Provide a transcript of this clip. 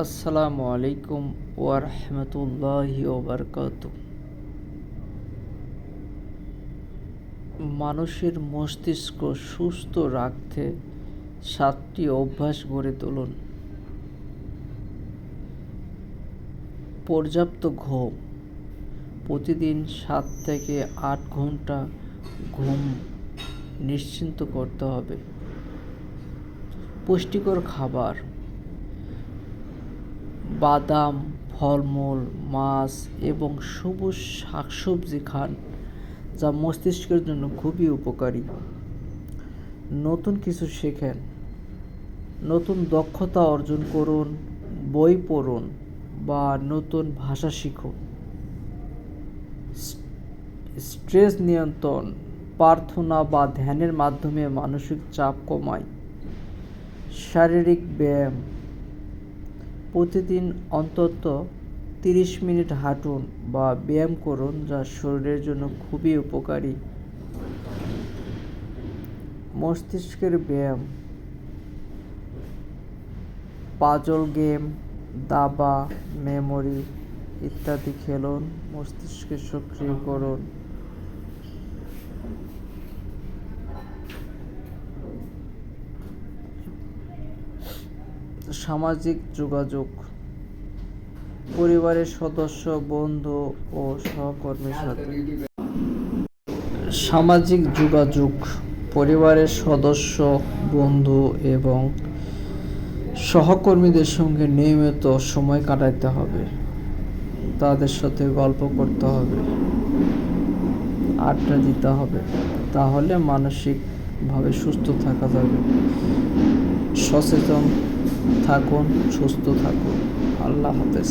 আসসালামু আলাইকুম ওয়া রাহমাতুল্লাহি ওয়া বারাকাতুহু। মানুষের মস্তিষ্ক সুস্থ রাখতে 7টি অভ্যাস গড়ে তুলুন। পর্যাপ্ত ঘুম, প্রতিদিন 7 থেকে 8 ঘন্টা ঘুম নিশ্চিত করতে হবে। পুষ্টিকর খাবার, বাদাম, ফলমূল, মাছ এবং সবুজ শাকসবজি খান, যা মস্তিষ্কের জন্য খুবই উপকারী। নতুন কিছু শেখেন, নতুন দক্ষতা অর্জন করুন, বই পড়ুন বা নতুন ভাষা শিখুন। স্ট্রেস নিয়ন্ত্রণ, প্রার্থনা বা ধ্যানের মাধ্যমে মানসিক চাপ কমায়। শারীরিক ব্যায়াম, প্রতিদিন অন্তত 30 মিনিট হাঁটুন বা ব্যায়াম করুন, যা শরীরের জন্য খুবই উপকারী। মস্তিষ্কের ব্যায়াম, পাজল গেম, দাবা, মেমোরি ইত্যাদি খেলুন, মস্তিষ্কে সক্রিয় করুন। সামাজিক যোগাযোগ, পরিবারের সদস্য, বন্ধু ও সহকর্মীর সাথে সামাজিক যোগাযোগ, পরিবারের সদস্য, বন্ধু এবং সহকর্মীদের সঙ্গে নিয়মিত সময় কাটাতে হবে। তাদের সাথে গল্প করতে হবে, আড্ডা দিতে হবে, তাহলে মানসিকভাবে সুস্থ থাকা যাবে। সচেতন থাকুন, সুস্থ থাকুন। আল্লাহ হাফেজ।